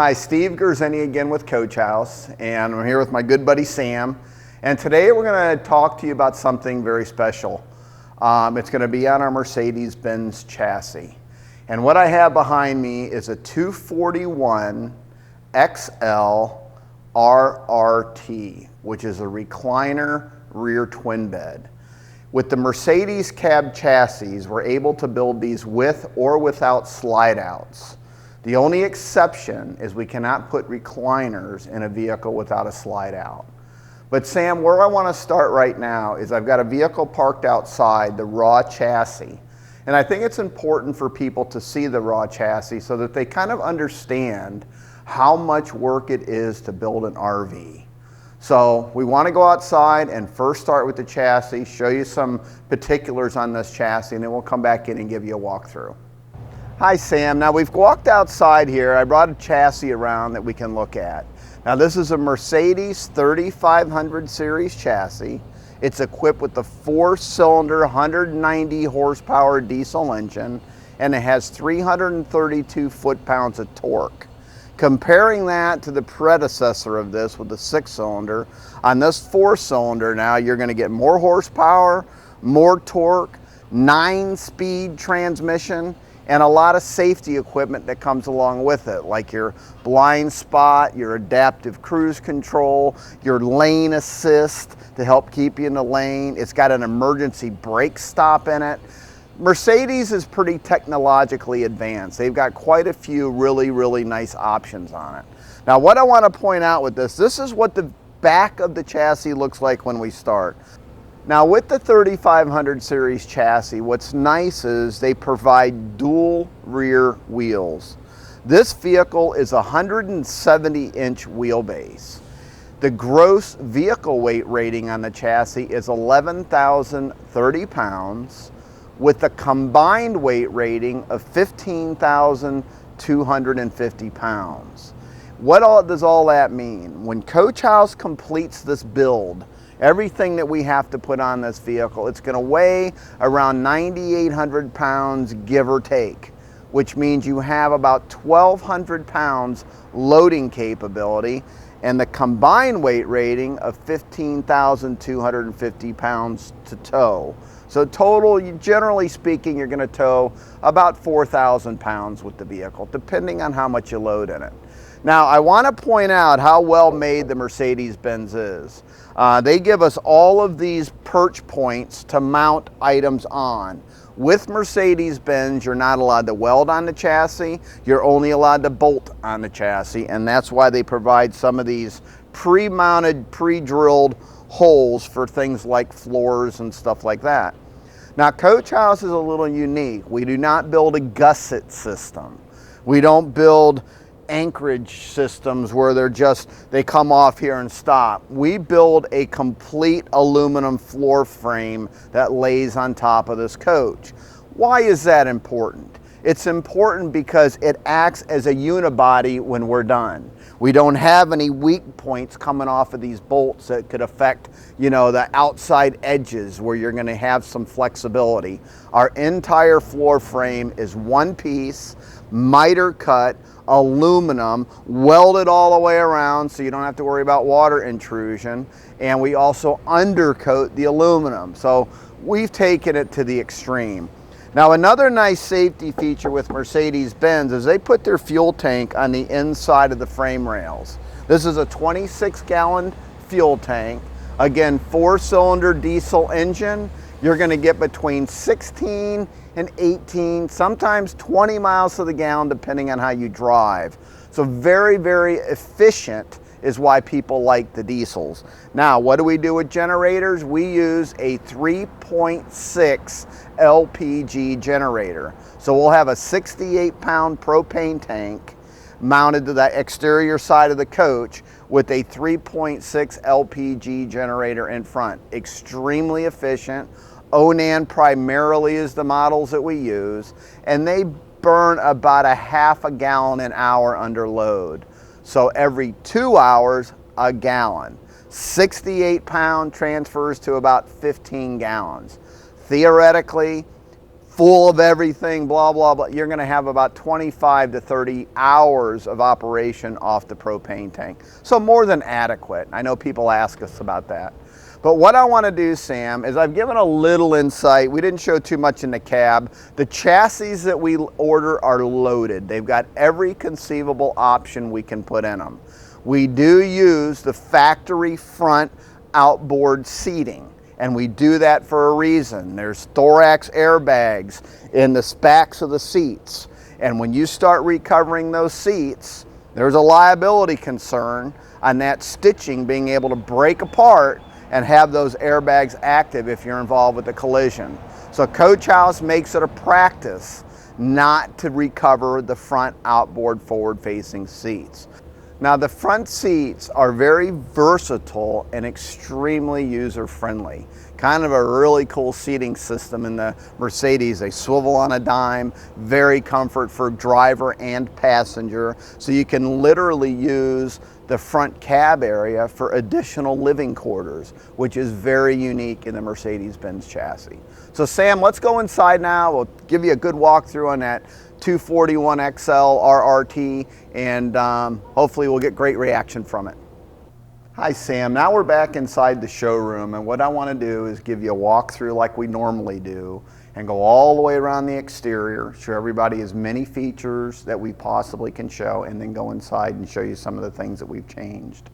Hi, Steve Gerzini again with Coach House, and I'm here with my good buddy Sam. And today we're going to talk to you about something very special. It's going to be on our Mercedes-Benz chassis. And what I have behind me is a 241 XL RRT, which is a recliner rear twin bed. With the Mercedes cab chassis, we're able to build these with or without slide outs. The only exception is we cannot put recliners in a vehicle without a slide out. But Sam, where I want to start right now is I've got a vehicle parked outside, the raw chassis. And I think it's important for people to see the raw chassis so that they kind of understand how much work it is to build an RV. So we want to go outside and first start with the chassis, show you some particulars on this chassis, and then we'll come back in and give you a walkthrough. Hi Sam, now we've walked outside here. I brought a chassis around that we can look at. Now this is a Mercedes 3500 series chassis. It's equipped with the 4-cylinder 190 horsepower diesel engine, and it has 332 foot-pounds of torque. Comparing that to the predecessor of this with the 6-cylinder, on this 4-cylinder now you're going to get more horsepower, more torque, 9-speed transmission, and a lot of safety equipment that comes along with it, like your blind spot, your adaptive cruise control, your lane assist to help keep you in the lane. It's got an emergency brake stop in it. Mercedes is pretty technologically advanced. They've got quite a few really nice options on it. Now what I want to point out with this is what the back of the chassis looks like when we start. Now with the 3500 series chassis, what's nice is they provide dual rear wheels. This vehicle is a 170-inch wheelbase. The gross vehicle weight rating on the chassis is 11,030 pounds with a combined weight rating of 15,250 pounds. What does all that mean? When Coach House completes this build, everything that we have to put on this vehicle, it's going to weigh around 9,800 pounds, give or take, which means you have about 1,200 pounds loading capability and the combined weight rating of 15,250 pounds to tow. So total, generally speaking, you're going to tow about 4,000 pounds with the vehicle, depending on how much you load in it. Now, I want to point out how well made the Mercedes-Benz is. They give us all of these perch points to mount items on. With Mercedes-Benz, you're not allowed to weld on the chassis. You're only allowed to bolt on the chassis, and that's why they provide some of these pre-mounted, pre-drilled holes for things like floors and stuff like that. Now, Coach House is a little unique. We do not build a gusset system. We don't build anchorage systems where they come off here and stop. We build a complete aluminum floor frame that lays on top of this coach. Why is that important? It's important because it acts as a unibody when we're done. We don't have any weak points coming off of these bolts that could affect, the outside edges where you're going to have some flexibility. Our entire floor frame is one piece, miter cut, aluminum, welded all the way around so you don't have to worry about water intrusion, and we also undercoat the aluminum. So we've taken it to the extreme. Now another nice safety feature with Mercedes-Benz is they put their fuel tank on the inside of the frame rails. This is a 26-gallon fuel tank. Again, 4-cylinder diesel engine. You're going to get between 16 and 18, sometimes 20 miles to the gallon depending on how you drive. So very efficient is why people like the diesels. Now, what do we do with generators? We use a 3.6 LPG generator. So we'll have a 68-pound propane tank mounted to the exterior side of the coach with a 3.6 LPG generator in front. Extremely efficient. Onan primarily is the models that we use, and they burn about a half a gallon an hour under load. So every 2 hours, a gallon. 68-pound transfers to about 15 gallons. Theoretically, full of everything, blah, blah, blah, you're gonna have about 25 to 30 hours of operation off the propane tank. So more than adequate. I know people ask us about that. But what I want to do, Sam, is I've given a little insight. We didn't show too much in the cab. The chassis that we order are loaded. They've got every conceivable option we can put in them. We do use the factory front outboard seating, and we do that for a reason. There's thorax airbags in the backs of the seats. And when you start recovering those seats, there's a liability concern on that stitching being able to break apart and have those airbags active if you're involved with a collision. So Coach House makes it a practice not to recover the front outboard forward-facing seats. Now the front seats are very versatile and extremely user-friendly. Kind of a really cool seating system in the Mercedes. They swivel on a dime, very comfort for driver and passenger. So you can literally use the front cab area for additional living quarters, which is very unique in the Mercedes-Benz chassis. So Sam, let's go inside now. We'll give you a good walkthrough on that 241 XL RRT, and hopefully we'll get great reaction from it. Hi Sam, now we're back inside the showroom, and what I want to do is give you a walkthrough like we normally do and go all the way around the exterior, show everybody as many features that we possibly can show, and then go inside and show you some of the things that we've changed.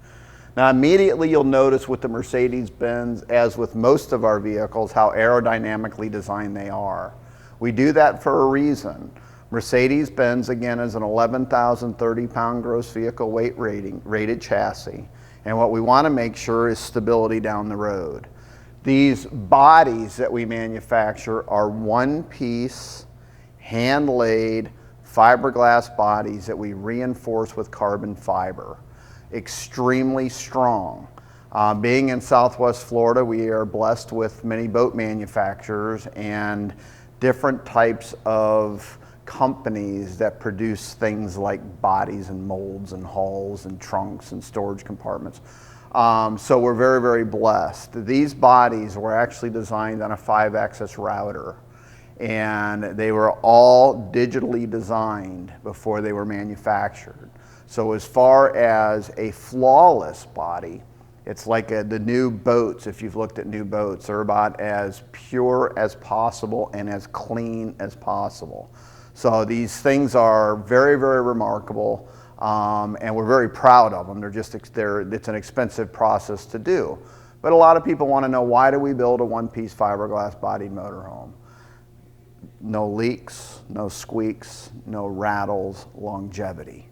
Now immediately you'll notice with the Mercedes-Benz, as with most of our vehicles, how aerodynamically designed they are. We do that for a reason. Mercedes-Benz, again, is an 11,030 pound gross vehicle weight rated chassis. And what we want to make sure is stability down the road. These bodies that we manufacture are one-piece, hand-laid fiberglass bodies that we reinforce with carbon fiber. Extremely strong. Being in Southwest Florida, we are blessed with many boat manufacturers and different types of companies that produce things like bodies and molds and hulls and trunks and storage compartments. So we're very, very blessed. These bodies were actually designed on a 5-axis router, and they were all digitally designed before they were manufactured. So as far as a flawless body, it's like the new boats. If you've looked at new boats, they're about as pure as possible and as clean as possible. So these things are very, very remarkable, and we're very proud of them. It's an expensive process to do. But a lot of people want to know, why do we build a one-piece fiberglass bodied motorhome? No leaks, no squeaks, no rattles, longevity.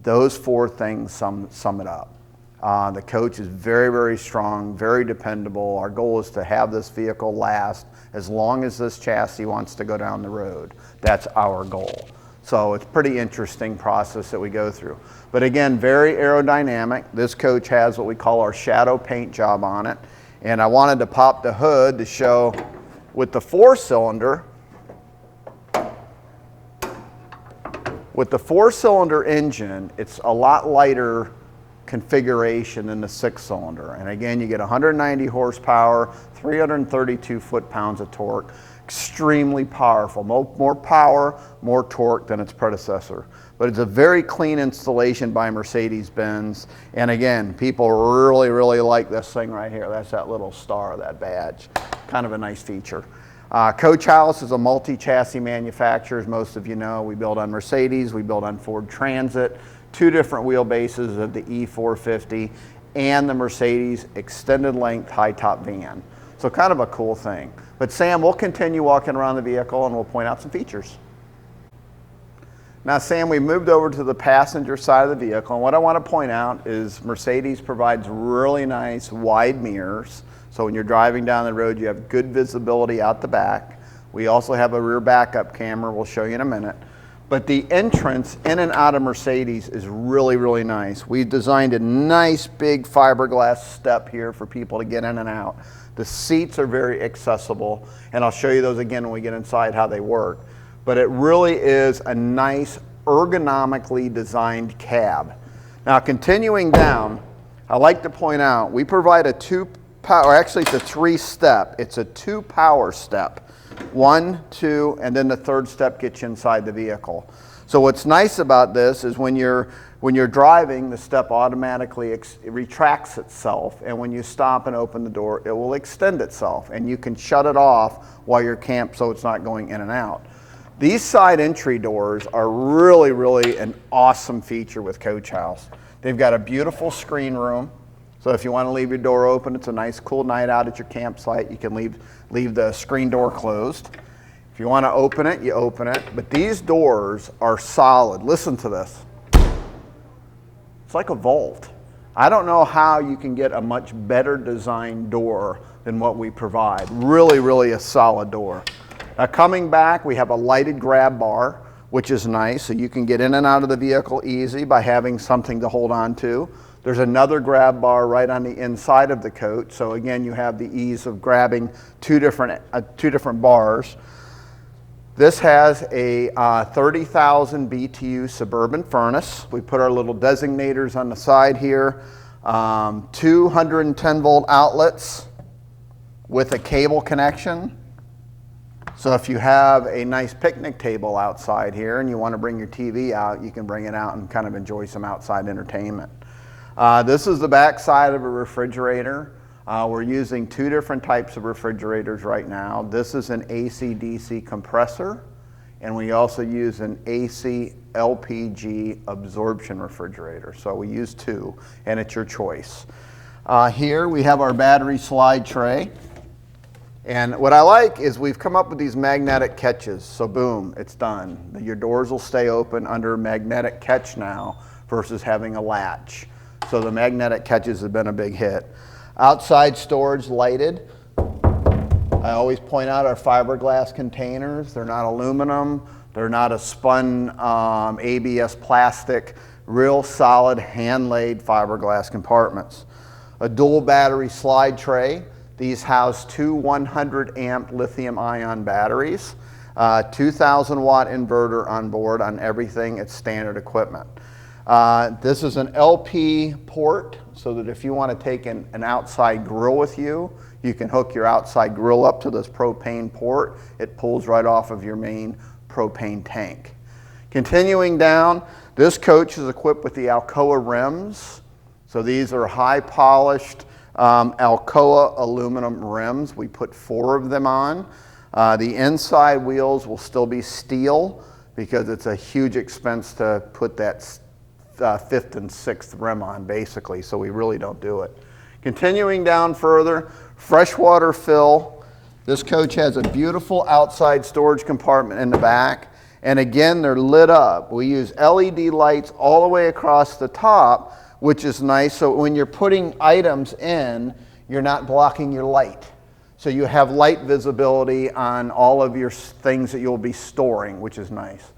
Those 4 things sum it up. The coach is very, very strong, very dependable. Our goal is to have this vehicle last as long as this chassis wants to go down the road. That's our goal. So it's a pretty interesting process that we go through. But again, very aerodynamic. This coach has what we call our shadow paint job on it. And I wanted to pop the hood to show with the 4-cylinder. With the 4-cylinder engine, it's a lot lighter configuration than the 6-cylinder. And again, you get 190 horsepower, 332 foot-pounds of torque. Extremely powerful. More power, more torque than its predecessor. But it's a very clean installation by Mercedes-Benz. And again, people really, really like this thing right here. That's that little star, that badge. Kind of a nice feature. Coach House is a multi-chassis manufacturer, as most of you know. We build on Mercedes, we build on Ford Transit, 2 different wheelbases of the E450 and the Mercedes extended length high top van. So kind of a cool thing. But Sam, we'll continue walking around the vehicle and we'll point out some features. Now Sam, we moved over to the passenger side of the vehicle, and what I want to point out is Mercedes provides really nice wide mirrors. So when you're driving down the road, you have good visibility out the back. We also have a rear backup camera we'll show you in a minute. But the entrance in and out of Mercedes is really, really nice. We've designed a nice big fiberglass step here for people to get in and out. The seats are very accessible, and I'll show you those again when we get inside how they work. But it really is a nice ergonomically designed cab. Now continuing down, I like to point out we provide a 2 power, actually it's a 3-step. It's a 2 power step. 1, 2, and then the 3rd step gets you inside the vehicle. So what's nice about this is when you're driving, the step automatically retracts itself, and when you stop and open the door, it will extend itself, and you can shut it off while you're camped so it's not going in and out. These side entry doors are really, really an awesome feature with Coach House. They've got a beautiful screen room, so if you want to leave your door open, it's a nice cool night out at your campsite, you can leave the screen door closed. If you want to open it, you open it, but these doors are solid. Listen to this. It's like a vault. I don't know how you can get a much better designed door than what we provide. Really, really a solid door. Now coming back, we have a lighted grab bar, which is nice, so you can get in and out of the vehicle easy by having something to hold on to. There's another grab bar right on the inside of the coach, so again, you have the ease of grabbing two different bars. This has a 30,000 BTU Suburban furnace. We put our little designators on the side here. 210 volt outlets with a cable connection. So if you have a nice picnic table outside here and you want to bring your TV out, you can bring it out and kind of enjoy some outside entertainment. This is the back side of a refrigerator. We're using 2 different types of refrigerators right now. This is an AC/DC compressor, and we also use an AC LPG absorption refrigerator. So we use 2, and it's your choice. Here we have our battery slide tray. And what I like is we've come up with these magnetic catches. So boom, it's done. Your doors will stay open under a magnetic catch now versus having a latch. So the magnetic catches have been a big hit. Outside storage lighted. I always point out our fiberglass containers. They're not aluminum. They're not a spun ABS plastic. Real solid hand-laid fiberglass compartments. A dual battery slide tray. These house 2 100 amp lithium ion batteries. 2,000 watt inverter on board on everything. It's standard equipment. This is an LP port, so that if you want to take an outside grill with you, you can hook your outside grill up to this propane port. It pulls right off of your main propane tank. Continuing down, this coach is equipped with the Alcoa rims. So these are high polished Alcoa aluminum rims. We put 4 of them on. The inside wheels will still be steel because it's a huge expense to put that 5th and 6th rim on basically, so we really don't do it. Continuing down further, freshwater fill. This coach has a beautiful outside storage compartment in the back, and again they're lit up. We use LED lights all the way across the top, which is nice, so when you're putting items in, you're not blocking your light. So you have light visibility on all of your things that you'll be storing, which is nice.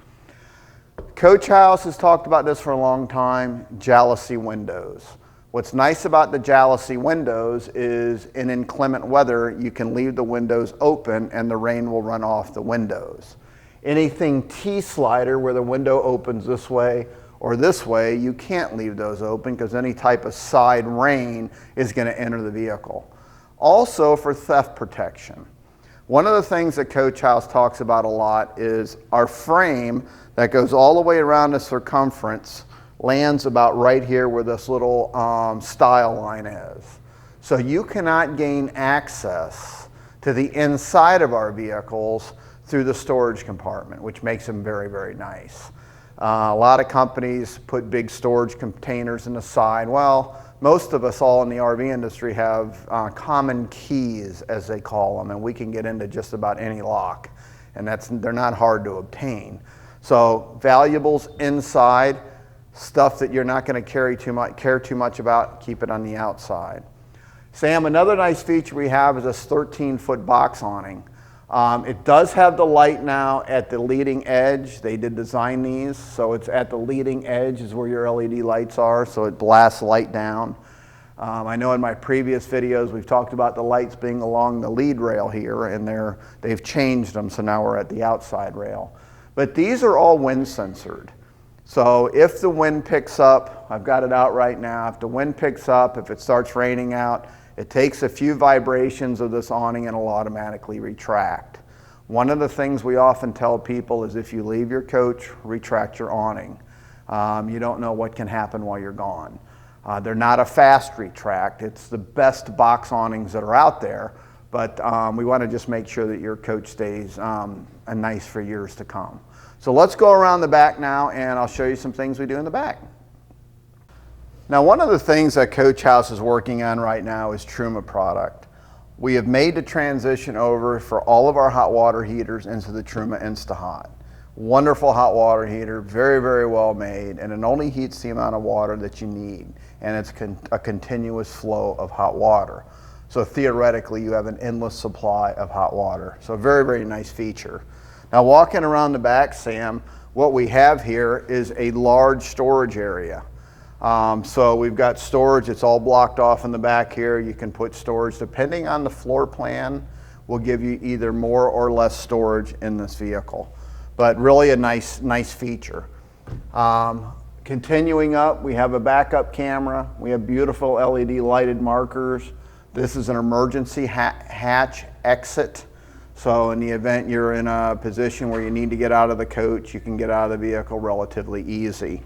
Coach House has talked about this for a long time, jalousie windows. What's nice about the jalousie windows is in inclement weather, you can leave the windows open and the rain will run off the windows. Anything T-slider where the window opens this way or this way, you can't leave those open because any type of side rain is going to enter the vehicle. Also for theft protection. One of the things that Coach House talks about a lot is our frame that goes all the way around the circumference lands about right here where this little style line is. So you cannot gain access to the inside of our vehicles through the storage compartment, which makes them very, very nice. A lot of companies put big storage containers in the side. Well, most of us all in the RV industry have common keys, as they call them, and we can get into just about any lock, and they're not hard to obtain. So valuables inside, stuff that you're not going to care too much about, keep it on the outside. Sam, another nice feature we have is this 13-foot box awning. It does have the light now at the leading edge. They did design these, so it's at the leading edge is where your LED lights are, so it blasts light down. I know in my previous videos we've talked about the lights being along the lead rail here, and they've changed them, so now we're at the outside rail. But these are all wind censored. So if the wind picks up, I've got it out right now, if the wind picks up, if it starts raining out, It takes a few vibrations of this awning and it'll automatically retract. One of the things we often tell people is if you leave your coach, retract your awning. You don't know what can happen while you're gone. They're not a fast retract. It's the best box awnings that are out there, but we want to just make sure that your coach stays nice for years to come. So let's go around the back now and I'll show you some things we do in the back. Now, one of the things that Coach House is working on right now is Truma product. We have made the transition over for all of our hot water heaters into the Truma InstaHot. Wonderful hot water heater, very, very well made, and it only heats the amount of water that you need, and it's a continuous flow of hot water. So theoretically, you have an endless supply of hot water. So very, very nice feature. Now, walking around the back, Sam, what we have here is a large storage area. So we've got storage, it's all blocked off in the back here. You can put storage, depending on the floor plan, will give you either more or less storage in this vehicle. But really a nice feature. Continuing up, we have a backup camera. We have beautiful LED lighted markers. This is an emergency hatch exit. So in the event you're in a position where you need to get out of the coach, you can get out of the vehicle relatively easy.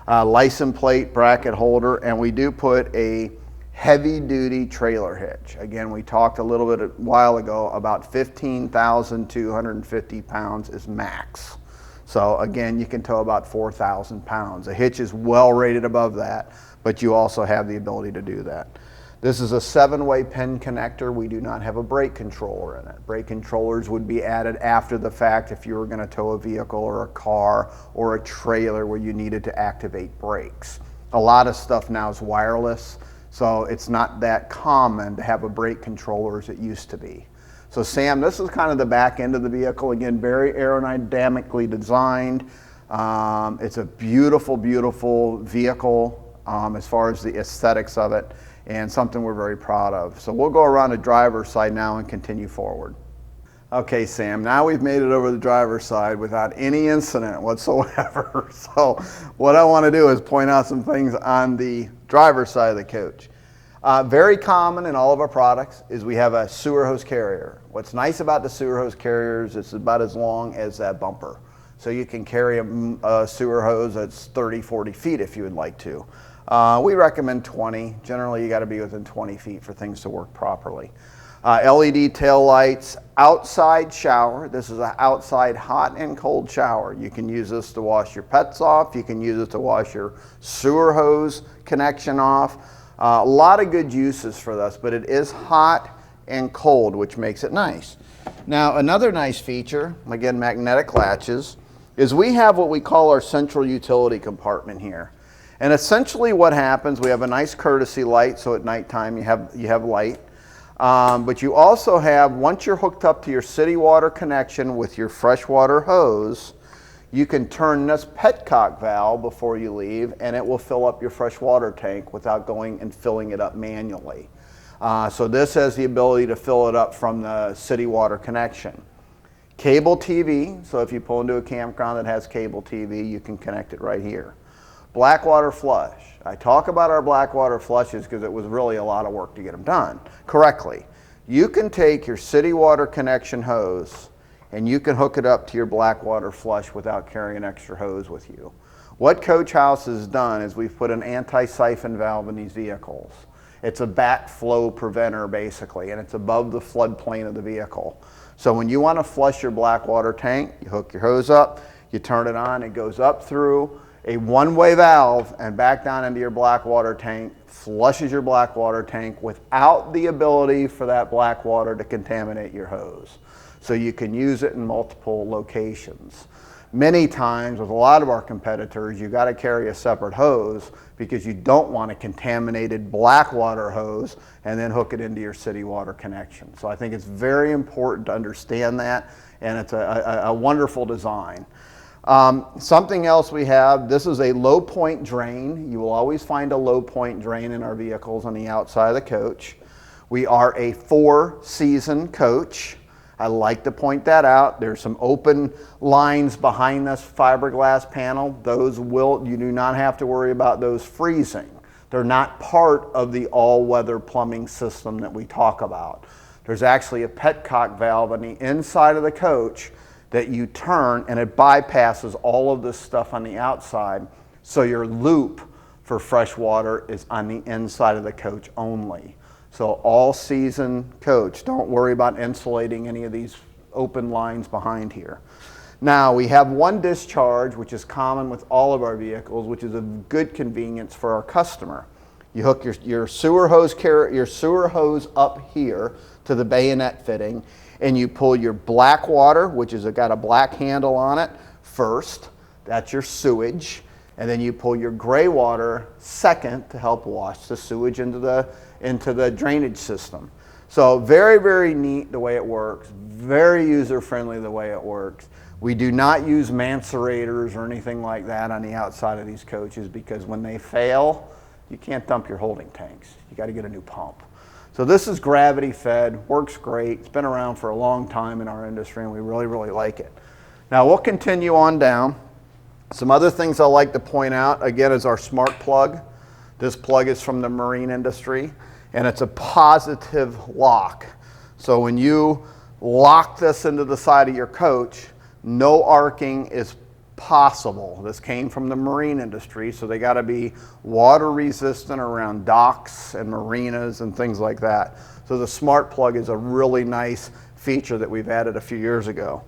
License plate bracket holder, and we do put a heavy duty trailer hitch. Again, we talked a little bit a while ago about 15,250 pounds is max. So again, you can tow about 4,000 pounds. A hitch is well rated above that, but you also have the ability to do that. This is a 7-way pin connector. We do not have a brake controller in it. Brake controllers would be added after the fact if you were going to tow a vehicle or a car or a trailer where you needed to activate brakes. A lot of stuff now is wireless, so it's not that common to have a brake controller as it used to be. So Sam, this is kind of the back end of the vehicle. Again, very aerodynamically designed. It's a beautiful, beautiful vehicle as far as the aesthetics of it, and something we're very proud of. So we'll go around the driver's side now and continue forward. Okay, Sam, now we've made it over the driver's side without any incident whatsoever. So what I want to do is point out some things on the driver's side of the coach. Very common in all of our products is we have a sewer hose carrier. What's nice about the sewer hose carriers is it's about as long as that bumper. So you can carry a sewer hose that's 30, 40 feet if you would like to. We recommend 20. Generally, you got to be within 20 feet for things to work properly. LED tail lights, outside shower. This is an outside hot and cold shower. You can use this to wash your pets off. You can use it to wash your sewer hose connection off. A lot of good uses for this, but it is hot and cold, which makes it nice. Now, another nice feature, again, magnetic latches, is we have what we call our central utility compartment here. And essentially what happens, we have a nice courtesy light, so at nighttime you have light. But you also have, once you're hooked up to your city water connection with your freshwater hose, you can turn this petcock valve before you leave and it will fill up your freshwater tank without going and filling it up manually. So this has the ability to fill it up from the city water connection. Cable TV, so if you pull into a campground that has cable TV, you can connect it right here. Blackwater flush. I talk about our Blackwater flushes because it was really a lot of work to get them done correctly. You can take your city water connection hose and you can hook it up to your Blackwater flush without carrying an extra hose with you. What Coach House has done is we've put an anti-siphon valve in these vehicles. It's a backflow preventer basically, and it's above the floodplain of the vehicle. So when you want to flush your Blackwater tank, you hook your hose up, you turn it on, it goes up through a one-way valve and back down into your Blackwater tank, flushes your Blackwater tank without the ability for that black water to contaminate your hose. So you can use it in multiple locations. Many times with a lot of our competitors, you got to carry a separate hose because you don't want a contaminated Blackwater hose and then hook it into your city water connection. So I think it's very important to understand that, and it's a wonderful design. Something else we have, this is a low point drain. You will always find a low point drain in our vehicles on the outside of the coach. We are a 4-season coach. I like to point that out. There's some open lines behind this fiberglass panel. Those you do not have to worry about those freezing. They're not part of the all-weather plumbing system that we talk about. There's actually a petcock valve on the inside of the coach that you turn, and it bypasses all of this stuff on the outside, so your loop for fresh water is on the inside of the coach only. So all season coach, don't worry about insulating any of these open lines behind here. Now we have one discharge, which is common with all of our vehicles, which is a good convenience for our customer. You hook your sewer hose up here to the bayonet fitting, and you pull your black water, which has got a black handle on it, first. That's your sewage. And then you pull your gray water second to help wash the sewage into the drainage system. So very, very neat the way it works. Very user-friendly the way it works. We do not use mancerators or anything like that on the outside of these coaches, because when they fail, you can't dump your holding tanks. You got to get a new pump. So this is gravity fed, works great. It's been around for a long time in our industry, and we really, really like it. Now we'll continue on down. Some other things I like to point out, again, is our smart plug. This plug is from the marine industry, and it's a positive lock. So when you lock this into the side of your coach, no arcing is possible. This came from the marine industry, so they got to be water resistant around docks and marinas and things like that. So the smart plug is a really nice feature that we've added a few years ago.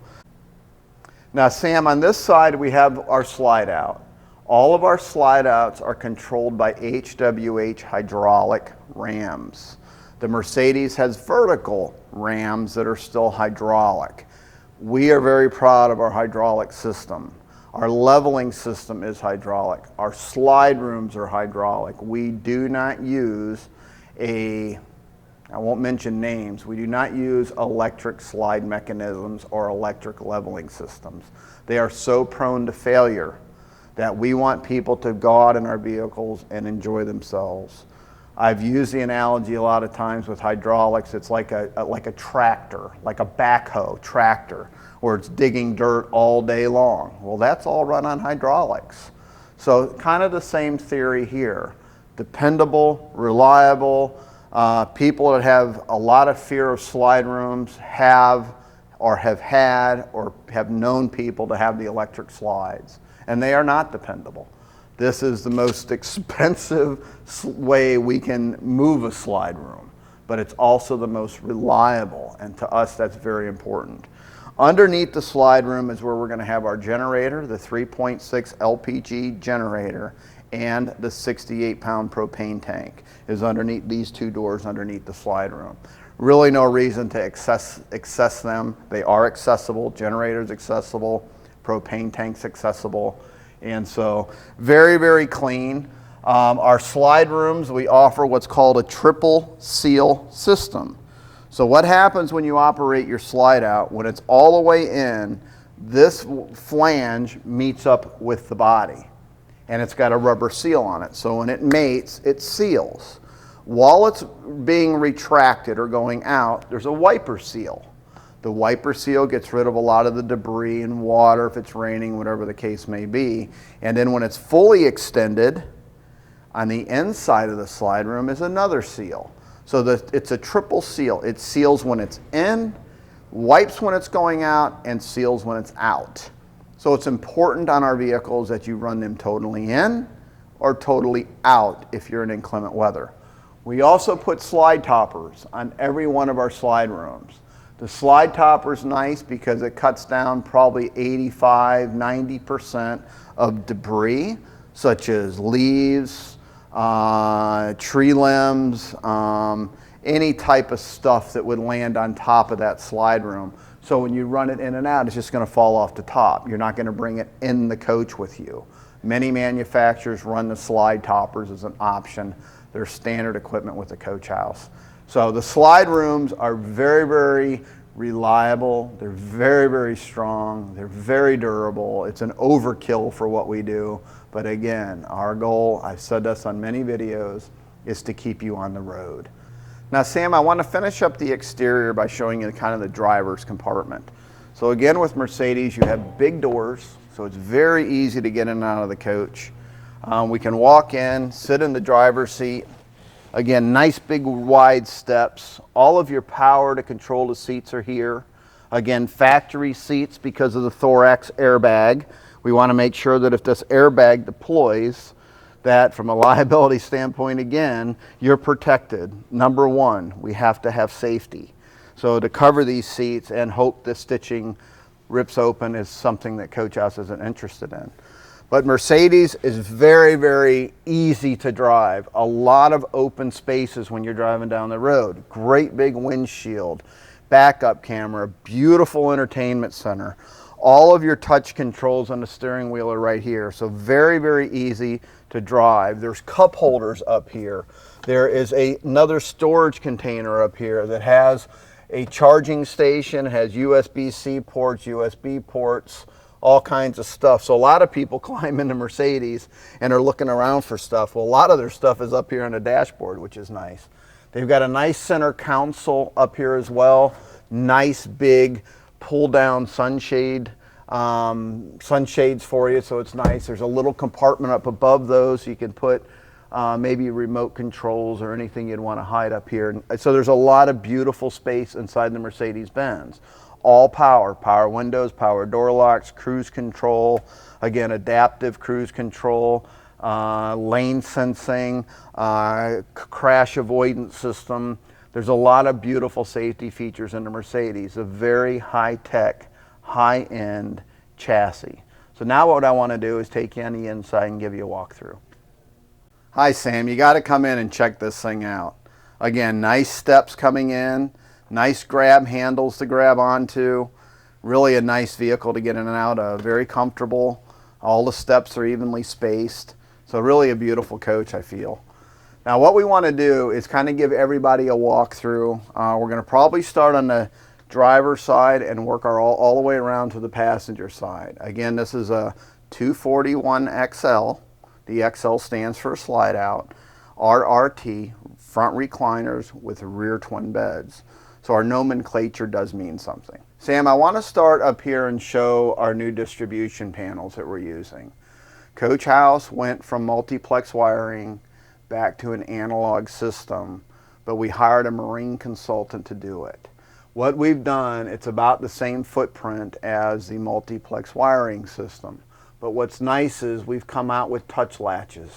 Now, Sam, on this side we have our slide out. All of our slide outs are controlled by HWH hydraulic rams. The Mercedes has vertical rams that are still hydraulic. We are very proud of our hydraulic system. Our leveling system is hydraulic. Our slide rooms are hydraulic. We do not use I won't mention names, we do not use electric slide mechanisms or electric leveling systems. They are so prone to failure that we want people to go out in our vehicles and enjoy themselves. I've used the analogy a lot of times with hydraulics. It's like a tractor, like a backhoe tractor, where it's digging dirt all day long. Well, that's all run on hydraulics. So kind of the same theory here. Dependable, reliable. People that have a lot of fear of slide rooms have had or have known people to have the electric slides, and they are not dependable. This is the most expensive way we can move a slide room, but it's also the most reliable, and to us that's very important. Underneath the slide room is where we're going to have our generator, the 3.6 LPG generator, and the 68-pound propane tank is underneath these two doors underneath the slide room. Really no reason to access them. They are accessible. Generator's accessible. Propane tank's accessible. And so very, very clean. Our slide rooms, we offer what's called a triple seal system. So what happens when you operate your slide out, when it's all the way in, this flange meets up with the body, and it's got a rubber seal on it. So when it mates, it seals. While it's being retracted or going out, there's a wiper seal. The wiper seal gets rid of a lot of the debris and water if it's raining, whatever the case may be. And then when it's fully extended, on the inside of the slide room is another seal. So it's a triple seal. It seals when it's in, wipes when it's going out, and seals when it's out. So it's important on our vehicles that you run them totally in or totally out if you're in inclement weather. We also put slide toppers on every one of our slide rooms. The slide topper is nice because it cuts down probably 85–90% of debris, such as leaves, tree limbs, any type of stuff that would land on top of that slide room. So when you run it in and out, it's just going to fall off the top. You're not going to bring it in the coach with you. Many manufacturers run the slide toppers as an option. They're standard equipment with the coach house. So the slide rooms are very, very reliable. They're very, very strong. They're very durable. It's an overkill for what we do. But again, our goal, I've said this on many videos, is to keep you on the road. Now, Sam, I want to finish up the exterior by showing you kind of the driver's compartment. So again, with Mercedes, you have big doors, so it's very easy to get in and out of the coach. We can walk in, sit in the driver's seat. Again, nice big wide steps. All of your power to control the seats are here. Again, factory seats because of the thorax airbag. We want to make sure that if this airbag deploys, that from a liability standpoint, again, you're protected. Number one, we have to have safety. So to cover these seats and hope the stitching rips open is something that Coach House isn't interested in. But Mercedes is very, very easy to drive. A lot of open spaces when you're driving down the road. Great big windshield, backup camera, beautiful entertainment center. All of your touch controls on the steering wheel are right here. So very, very easy to drive. There's cup holders up here. There is another storage container up here that has a charging station, has USB-C ports, USB ports, all kinds of stuff. So a lot of people climb into Mercedes and are looking around for stuff. Well, a lot of their stuff is up here on the dashboard, which is nice. They've got a nice center console up here as well. Nice big pull down sunshades for you, so it's nice. There's a little compartment up above those so you can put maybe remote controls or anything you'd want to hide up here. So there's a lot of beautiful space inside the Mercedes-Benz. All power windows, power door locks, cruise control, again, adaptive cruise control, lane sensing, crash avoidance system. There's a lot of beautiful safety features in the Mercedes, a very high-tech, high-end chassis. So now what I want to do is take you on the inside and give you a walkthrough. Hi Sam, you got to come in and check this thing out. Again, nice steps coming in, nice grab handles to grab onto, really a nice vehicle to get in and out of, very comfortable. All the steps are evenly spaced, so really a beautiful coach, I feel. Now what we want to do is kind of give everybody a walkthrough. We're going to probably start on the driver's side and work all the way around to the passenger side. Again, this is a 241 XL. The XL stands for Slideout. RRT, front recliners with rear twin beds. So our nomenclature does mean something. Sam, I want to start up here and show our new distribution panels that we're using. Coach House went from multiplex wiring back to an analog system, but we hired a marine consultant to do it. What we've done, it's about the same footprint as the multiplex wiring system. But what's nice is we've come out with touch latches.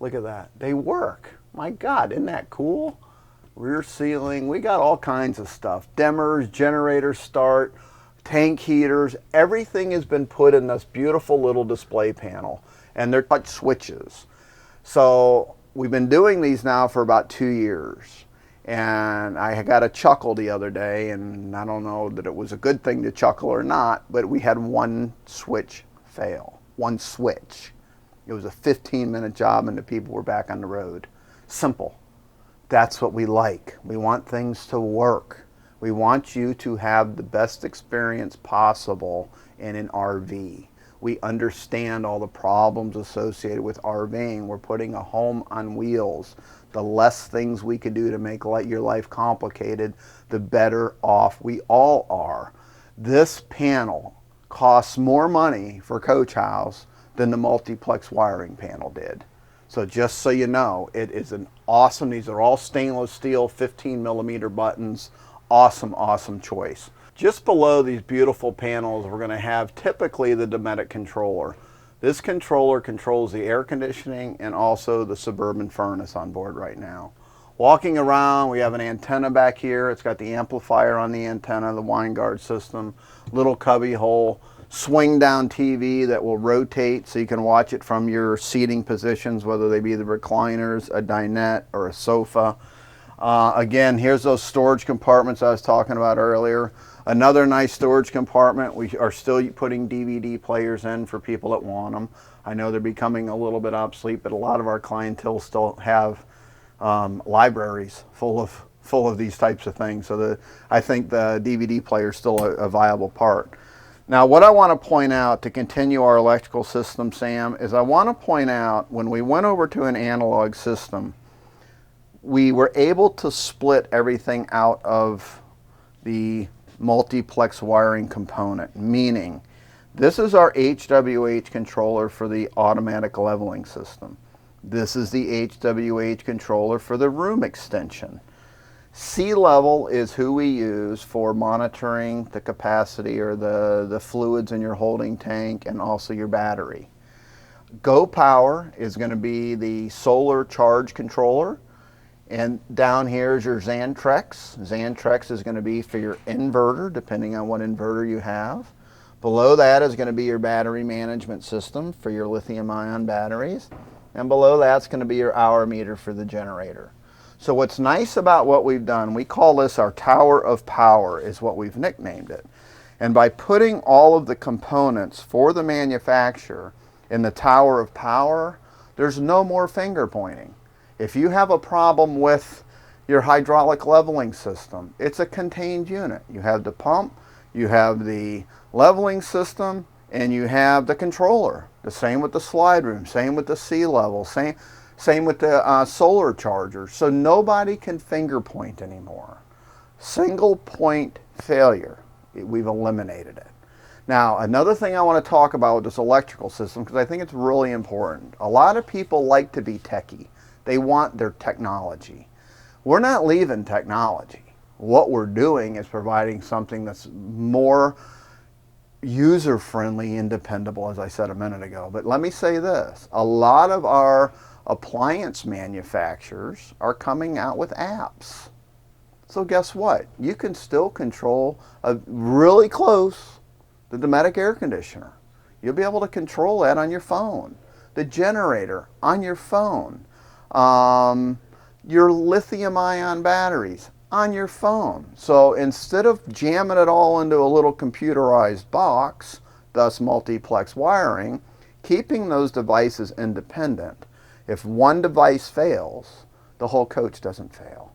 Look at that. They work. My God, isn't that cool? Rear sealing. We got all kinds of stuff. Dimmers, generator start, tank heaters. Everything has been put in this beautiful little display panel. And they're touch switches. So we've been doing these now for about 2 years. And I got a chuckle the other day, and I don't know that it was a good thing to chuckle or not, but we had one switch fail. One switch. It was a 15-minute job and the people were back on the road. Simple. That's what we like. We want things to work. We want you to have the best experience possible in an RV. We understand all the problems associated with Rving. We're putting a home on wheels. The less things we could do to make your life complicated, the better off we all are. This panel costs more money for Coach House than the multiplex wiring panel did. So just so you know, it is an awesome, these are all stainless steel 15mm buttons. Awesome, awesome choice. Just below these beautiful panels, we're going to have typically the Dometic controller. This controller controls the air conditioning and also the Suburban furnace on board right now. Walking around, we have an antenna back here. It's got the amplifier on the antenna, the wind guard system, little cubby hole, swing down TV that will rotate so you can watch it from your seating positions, whether they be the recliners, a dinette, or a sofa. Again, here's those storage compartments I was talking about earlier. Another nice storage compartment. We are still putting DVD players in for people that want them. I know they're becoming a little bit obsolete, but a lot of our clientele still have libraries full of these types of things. So I think the DVD player is still a viable part. Now, what I want to point out to continue our electrical system, Sam, is I want to point out when we went over to an analog system, we were able to split everything out of the multiplex wiring component, meaning This is our HWH controller for the automatic leveling system. This is the HWH controller for the room extension. Sea level is who we use for monitoring the capacity or the fluids in your holding tank and also your battery. Go power is going to be the solar charge controller. And down here is your Xantrex. Xantrex is going to be for your inverter, depending on what inverter you have. Below that is going to be your battery management system for your lithium-ion batteries. And below that's going to be your hour meter for the generator. So what's nice about what we've done, we call this our Tower of Power, is what we've nicknamed it. And by putting all of the components for the manufacturer in the Tower of Power, there's no more finger pointing. If you have a problem with your hydraulic leveling system, it's a contained unit. You have the pump, you have the leveling system, and you have the controller. The same with the slide room, same with the sea level, same with the solar charger. So nobody can finger point anymore. Single point failure, we've eliminated it. Now, another thing I want to talk about with this electrical system, because I think it's really important. A lot of people like to be techie. They want their technology. We're not leaving technology. What we're doing is providing something that's more user-friendly and dependable, as I said a minute ago. But let me say this. A lot of our appliance manufacturers are coming out with apps. So guess what? You can still control really close the Dometic air conditioner. You'll be able to control that on your phone. The generator on your phone. Your lithium-ion batteries on your phone. So instead of jamming it all into a little computerized box, thus multiplex wiring, keeping those devices independent. If one device fails, the whole coach doesn't fail.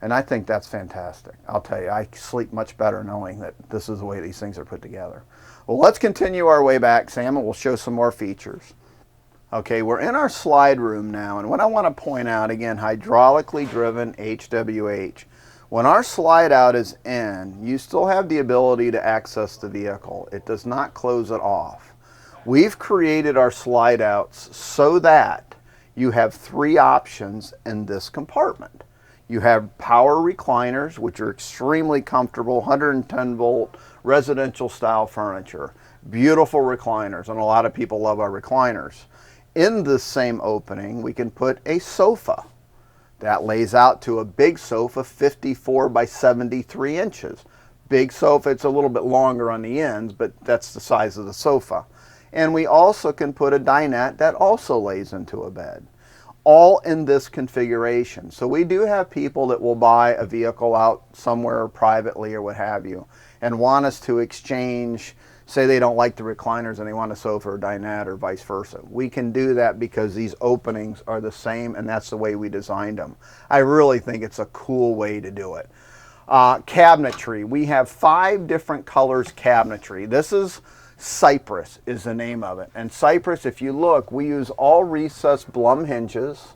And I think that's fantastic. I'll tell you, I sleep much better knowing that this is the way these things are put together. Well, let's continue our way back, Sam, and we'll show some more features. Okay, we're in our slide room now, and what I want to point out, again, hydraulically driven HWH. When our slide out is in, you still have the ability to access the vehicle. It does not close it off. We've created our slide outs so that you have three options in this compartment. You have power recliners, which are extremely comfortable, 110 volt residential style furniture. Beautiful recliners, and a lot of people love our recliners. In this same opening, we can put a sofa. That lays out to a big sofa, 54 by 73 inches. Big sofa, it's a little bit longer on the ends, but that's the size of the sofa. And we also can put a dinette that also lays into a bed. All in this configuration. So we do have people that will buy a vehicle out somewhere privately or what have you, and want us to exchange. Say they don't like the recliners and they want a sofa or dinette or vice versa. We can do that because these openings are the same, and that's the way we designed them. I really think it's a cool way to do it. Cabinetry. We have 5 different colors cabinetry. This is Cypress is the name of it. And Cypress, if you look, we use all recessed Blum hinges.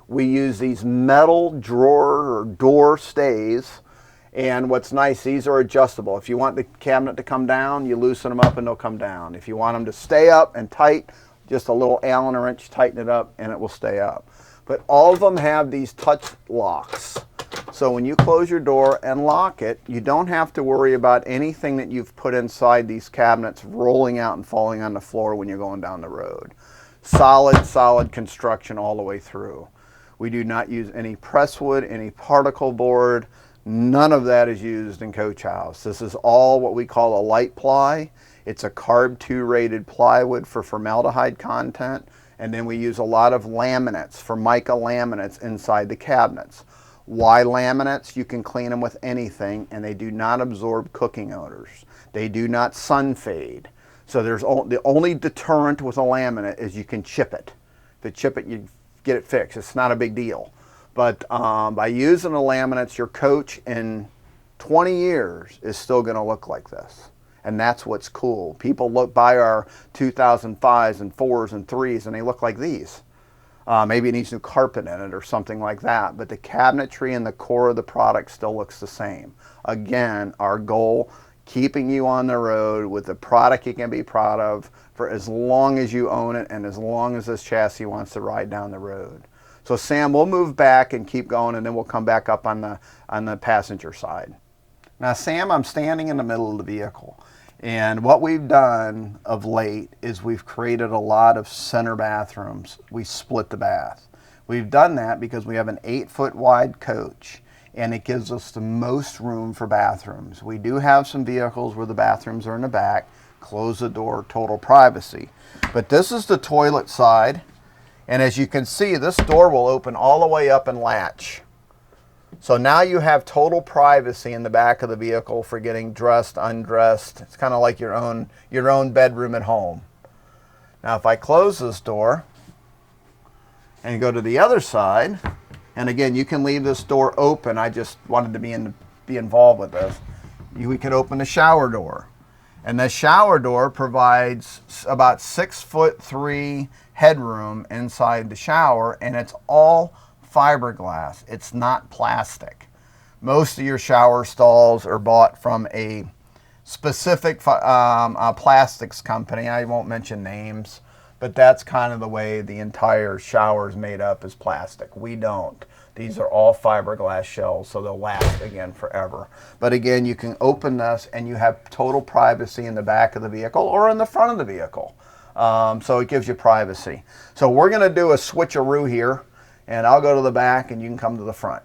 We use these metal drawer or door stays. And what's nice, these are adjustable. If you want the cabinet to come down, you loosen them up and they'll come down. If you want them to stay up and tight, just a little Allen wrench, tighten it up and it will stay up. But all of them have these touch locks. So when you close your door and lock it, you don't have to worry about anything that you've put inside these cabinets rolling out and falling on the floor when you're going down the road. Solid construction all the way through. We do not use any presswood, any particle board. None of that is used in Coach House. This is all what we call a light ply. It's a carb 2 rated plywood for formaldehyde content. And then we use a lot of laminates, Formica laminates inside the cabinets. Why laminates? You can clean them with anything and they do not absorb cooking odors. They do not sun fade. So the only deterrent with a laminate is you can chip it. If you chip it, you get it fixed. It's not a big deal. But by using the laminates, your coach in 20 years is still going to look like this. And that's what's cool. People buy our 2005s and 4s and 3s and they look like these. Maybe it needs new carpet in it or something like that. But the cabinetry and the core of the product still looks the same. Again, our goal, keeping you on the road with a product you can be proud of for as long as you own it and as long as this chassis wants to ride down the road. So Sam, we'll move back and keep going, and then we'll come back up on the passenger side. Now Sam, I'm standing in the middle of the vehicle, and what we've done of late is we've created a lot of center bathrooms. We split the bath. We've done that because we have an 8-foot wide coach, and it gives us the most room for bathrooms. We do have some vehicles where the bathrooms are in the back, close the door, total privacy. But this is the toilet side, and as you can see, this door will open all the way up and latch. So now you have total privacy in the back of the vehicle for getting dressed, undressed. It's kind of like your own bedroom at home. Now if I close this door and go to the other side, and again, you can leave this door open. I just wanted to be involved with this. We could open the shower door. And the shower door provides about 6'3" headroom inside the shower, and it's all fiberglass. It's not plastic. Most of your shower stalls are bought from a specific plastics company. I won't mention names, but that's kind of the way the entire shower is made up, is plastic. We don't. These are all fiberglass shells, so they'll last again forever. But again, you can open this and you have total privacy in the back of the vehicle or in the front of the vehicle. So it gives you privacy. So we're going to do a switcheroo here, and I'll go to the back and you can come to the front.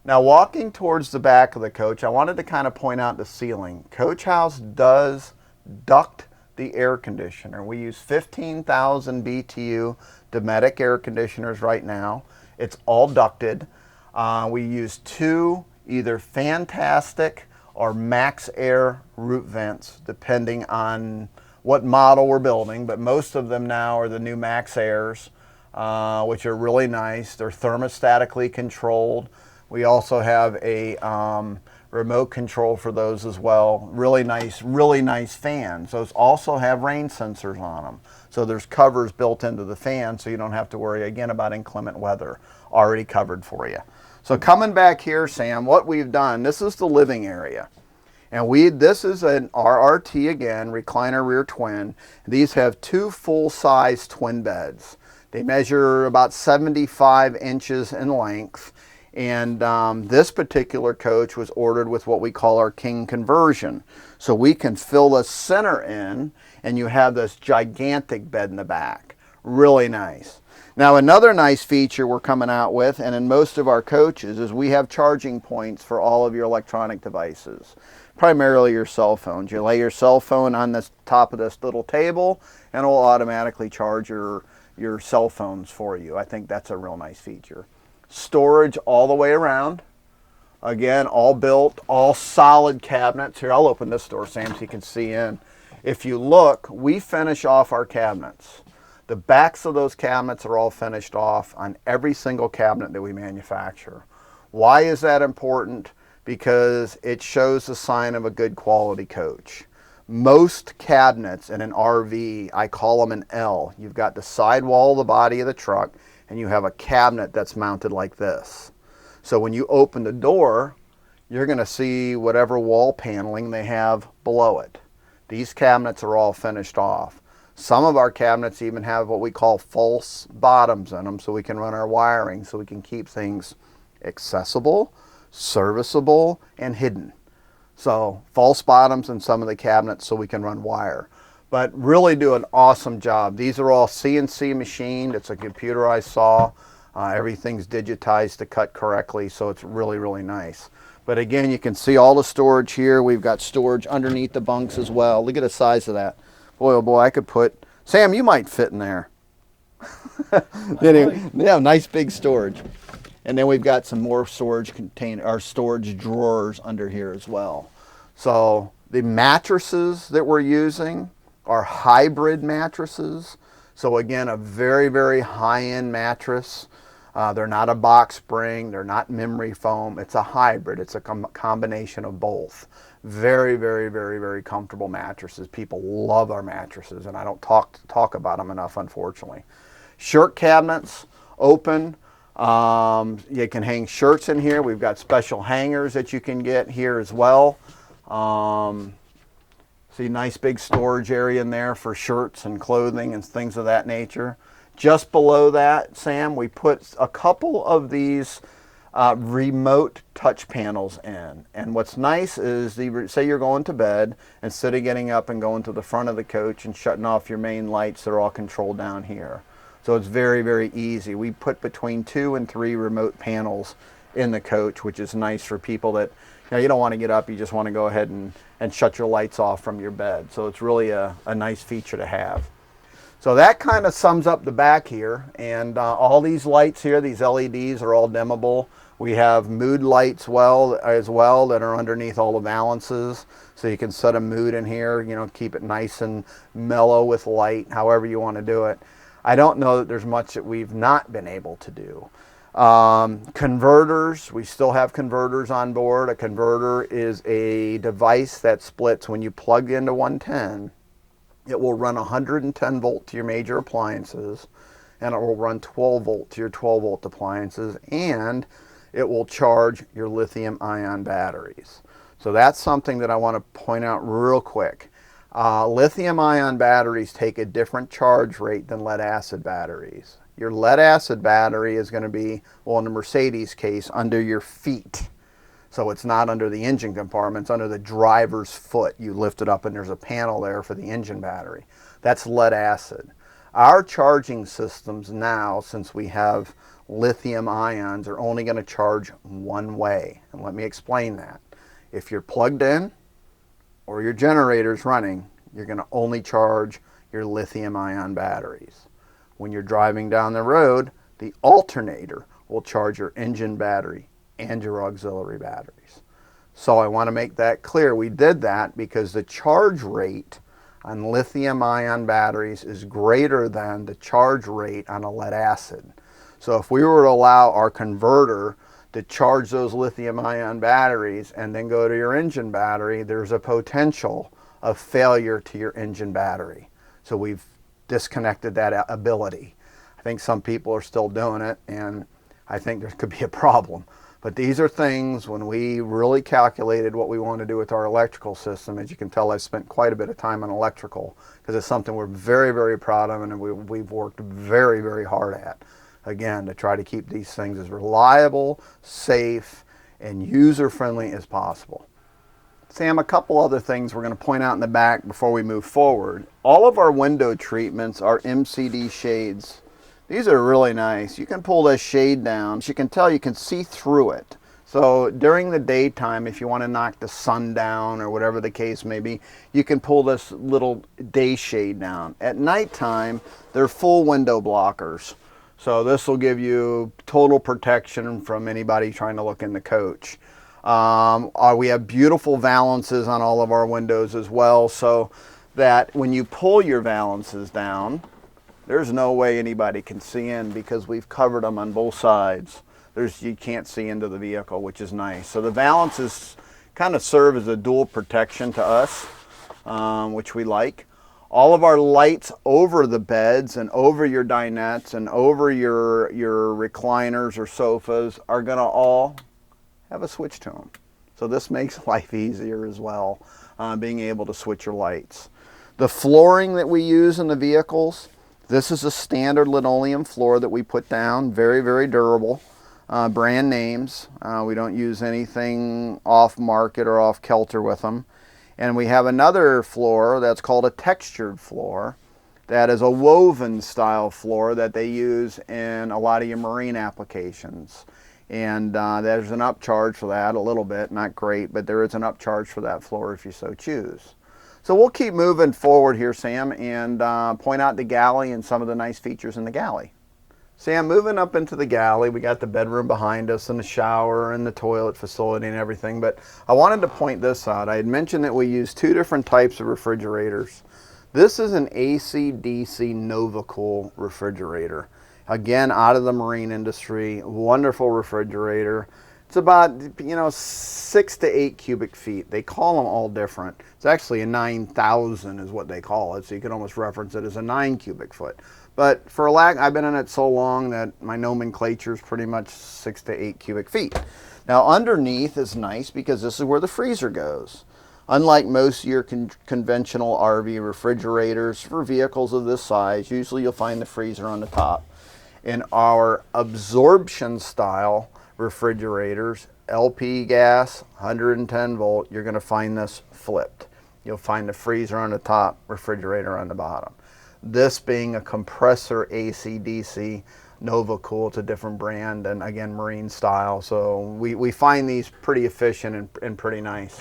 Now walking towards the back of the coach, I wanted to kind of point out the ceiling. Coach House does duct the air conditioner. We use 15,000 BTU Dometic air conditioners right now. It's all ducted. We use 2 either Fantastic or Max Air root vents, depending on what model we're building, but most of them now are the new Max Airs, which are really nice. They're thermostatically controlled. We also have a remote control for those as well. Really nice fans. Those also have rain sensors on them. So there's covers built into the fan, so you don't have to worry again about inclement weather. Already covered for you. So coming back here, Sam, what we've done, this is the living area. And this is an RRT again, recliner rear twin. These have 2 full-size twin beds. They measure about 75 inches in length. And this particular coach was ordered with what we call our king conversion. So we can fill the center in, and you have this gigantic bed in the back. Really nice. Now another nice feature we're coming out with, and in most of our coaches, is we have charging points for all of your electronic devices. Primarily your cell phones. You lay your cell phone on the top of this little table, and it will automatically charge your cell phones for you. I think that's a real nice feature. Storage all the way around. Again, all built, all solid cabinets. Here, I'll open this door, Sam, so you can see in. If you look, we finish off our cabinets. The backs of those cabinets are all finished off on every single cabinet that we manufacture. Why is that important? Because it shows the sign of a good quality coach. Most cabinets in an RV, I call them an L. You've got the sidewall of the body of the truck, and you have a cabinet that's mounted like this. So when you open the door, you're going to see whatever wall paneling they have below it. These cabinets are all finished off. Some of our cabinets even have what we call false bottoms in them, so we can run our wiring, so we can keep things accessible, serviceable, and hidden. So false bottoms in some of the cabinets so we can run wire. But really do an awesome job. These are all CNC machined. It's a computerized saw. Everything's digitized to cut correctly, so it's really nice. But again, you can see all the storage here. We've got storage underneath the bunks as well. Look at the size of that. Boy, oh boy, I could put... Sam, you might fit in there. Anyway, yeah, nice big storage. And then we've got some more storage storage drawers under here as well. So the mattresses that we're using are hybrid mattresses. So again, a very high-end mattress. They're not a box spring, they're not memory foam. It's a hybrid. It's a combination of both. Very comfortable mattresses. People love our mattresses, and I don't talk about them enough, unfortunately. Shirt cabinets, open. You can hang shirts in here. We've got special hangers that you can get here as well. See, nice big storage area in there for shirts and clothing and things of that nature. Just below that, Sam, we put a couple of these remote touch panels in. And what's nice is, say you're going to bed, instead of getting up and going to the front of the coach and shutting off your main lights, they're all controlled down here. So it's very, very easy. We put between 2 and 3 remote panels in the coach, which is nice for people that, you don't want to get up, you just want to go ahead and shut your lights off from your bed. So it's really a nice feature to have. So that kind of sums up the back here. And all these lights here, these LEDs, are all dimmable. We have mood lights as well that are underneath all the valances. So you can set a mood in here, keep it nice and mellow with light, however you want to do it. I don't know that there's much that we've not been able to do. Converters, we still have converters on board. A converter is a device that splits when you plug into 110. It will run 110 volt to your major appliances, and it will run 12 volt to your 12 volt appliances, and it will charge your lithium ion batteries. So that's something that I want to point out real quick. Lithium ion batteries take a different charge rate than lead acid batteries. Your lead acid battery is going to be, well, in the Mercedes case, under your feet. So it's not under the engine compartment, it's under the driver's foot. You lift it up and there's a panel there for the engine battery. That's lead acid. Our charging systems now, since we have lithium ions, are only going to charge one way. And let me explain that. If you're plugged in or your generator's running, you're going to only charge your lithium ion batteries. When you're driving down the road, the alternator will charge your engine battery and your auxiliary batteries. So I want to make that clear. We did that because the charge rate on lithium ion batteries is greater than the charge rate on a lead acid. So if we were to allow our converter to charge those lithium ion batteries and then go to your engine battery, there's a potential of failure to your engine battery. So we've disconnected that ability. I think some people are still doing it, and I think there could be a problem. But these are things, when we really calculated what we want to do with our electrical system, as you can tell, I've spent quite a bit of time on electrical, because it's something we're very, very proud of, and we've worked very, very hard at, again, to try to keep these things as reliable, safe, and user-friendly as possible. Sam, a couple other things we're going to point out in the back before we move forward. All of our window treatments are MCD shades. These are really nice. You can pull this shade down. As you can tell, you can see through it. So during the daytime, if you want to knock the sun down or whatever the case may be, you can pull this little day shade down. At nighttime, they're full window blockers. So this will give you total protection from anybody trying to look in the coach. We have beautiful valances on all of our windows as well, so that when you pull your valances down, there's no way anybody can see in, because we've covered them on both sides. You can't see into the vehicle, which is nice. So the valances kind of serve as a dual protection to us, which we like. All of our lights over the beds and over your dinettes and over your recliners or sofas are going to all have a switch to them. So this makes life easier as well, being able to switch your lights. The flooring that we use in the vehicles, this is a standard linoleum floor that we put down, very, very durable, brand names. We don't use anything off market or off kilter with them. And we have another floor that's called a textured floor. That is a woven style floor that they use in a lot of your marine applications. And there's an upcharge for that, a little bit, not great, but there is an upcharge for that floor if you so choose. So we'll keep moving forward here, Sam, and point out the Galley and some of the nice features in the Galley. Sam, moving up into the Galley, we got the bedroom behind us and the shower and the toilet facility and everything, but I wanted to point this out. I had mentioned that we use 2 different types of refrigerators. This is an AC/DC NovaCool refrigerator. Again, out of the marine industry, wonderful refrigerator. It's about, 6 to 8 cubic feet. They call them all different. It's actually a 9,000 is what they call it, so you can almost reference it as a 9 cubic foot. But I've been in it so long that my nomenclature is pretty much 6 to 8 cubic feet. Now underneath is nice because this is where the freezer goes. Unlike most of your conventional RV refrigerators for vehicles of this size, usually you'll find the freezer on the top. In our absorption style refrigerators, LP gas, 110 volt, you're going to find this flipped. You'll find the freezer on the top, refrigerator on the bottom. This being a compressor AC/DC Nova Cool, it's a different brand, and again, marine style. So we find these pretty efficient and pretty nice.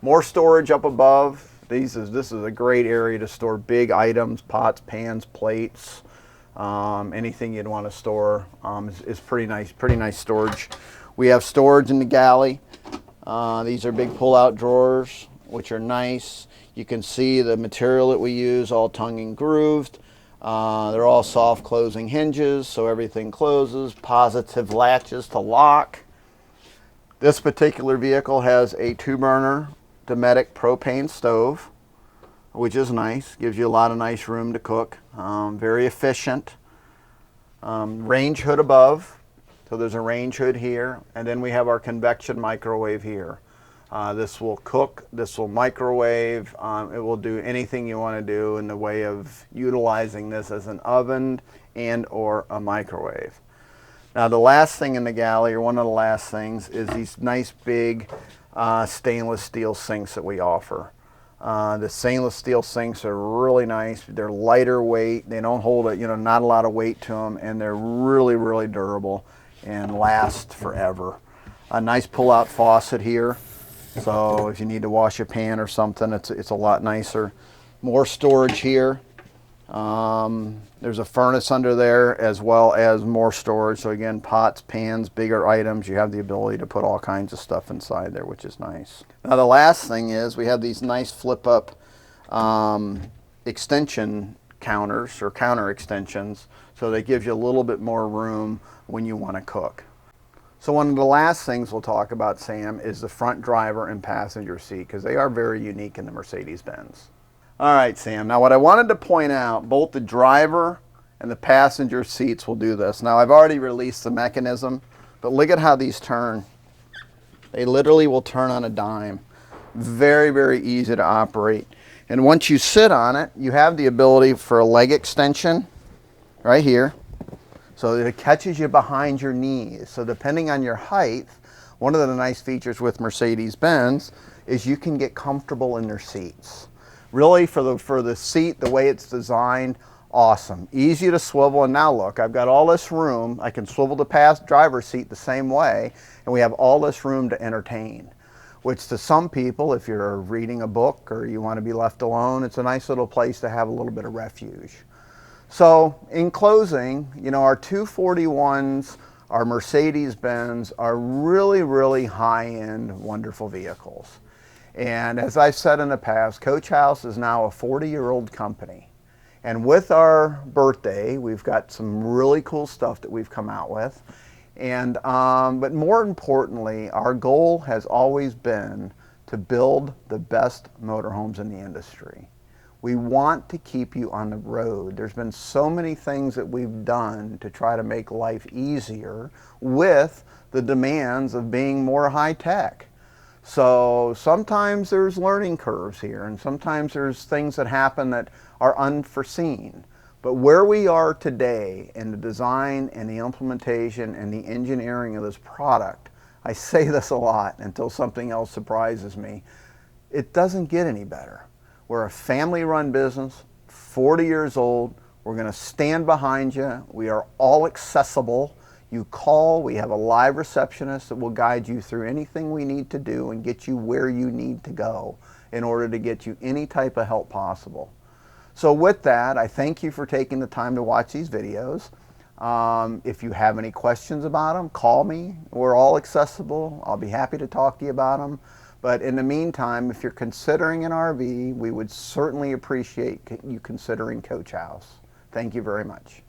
More storage up above. This is a great area to store big items, pots, pans, plates, anything you'd want to store is pretty nice storage. We have storage in the galley. These are big pull-out drawers, which are nice. You can see the material that we use, all tongue and grooved. They're all soft closing hinges, so everything closes. Positive latches to lock. This particular vehicle has a 2-burner Dometic propane stove, which is nice. Gives you a lot of nice room to cook. Very efficient. Range hood above. So there's a range hood here, and then we have our convection microwave here. This will cook, this will microwave, it will do anything you want to do in the way of utilizing this as an oven and or a microwave. Now the last thing in the galley, or one of the last things, is these nice big stainless steel sinks that we offer. The stainless steel sinks are really nice. They're lighter weight, they don't hold not a lot of weight to them, and they're really durable and last forever. A nice pull-out faucet here. So if you need to wash a pan or something, it's a lot nicer. More storage here. There's a furnace under there, as well as more storage. So again, pots, pans, bigger items. You have the ability to put all kinds of stuff inside there, which is nice. Now the last thing is we have these nice flip-up extension counters, or counter extensions. So they give you a little bit more room when you want to cook. So one of the last things we'll talk about, Sam, is the front driver and passenger seat, because they are very unique in the Mercedes-Benz. All right, Sam, now what I wanted to point out, both the driver and the passenger seats will do this. Now I've already released the mechanism, but look at how these turn. They literally will turn on a dime. Very easy to operate. And once you sit on it, you have the ability for a leg extension right here. So it catches you behind your knees. So depending on your height, one of the nice features with Mercedes-Benz is you can get comfortable in their seats. Really, for the seat, the way it's designed, awesome. Easy to swivel, and now look, I've got all this room. I can swivel the driver's seat the same way, and we have all this room to entertain, which to some people, if you're reading a book or you want to be left alone, it's a nice little place to have a little bit of refuge. So in closing, our 241s, our Mercedes-Benz are really high-end, wonderful vehicles. And as I've said in the past, Coach House is now a 40-year-old company. And with our birthday, we've got some really cool stuff that we've come out with. And but more importantly, our goal has always been to build the best motorhomes in the industry. We want to keep you on the road. There's been so many things that we've done to try to make life easier with the demands of being more high tech. So sometimes there's learning curves here, and sometimes there's things that happen that are unforeseen. But where we are today in the design and the implementation and the engineering of this product, I say this a lot until something else surprises me, it doesn't get any better. We're a family-run business, 40 years old. We're going to stand behind you. We are all accessible. You call, we have a live receptionist that will guide you through anything we need to do and get you where you need to go in order to get you any type of help possible. So with that, I thank you for taking the time to watch these videos. If you have any questions about them, call me. We're all accessible. I'll be happy to talk to you about them. But in the meantime, if you're considering an RV, we would certainly appreciate you considering Coach House. Thank you very much.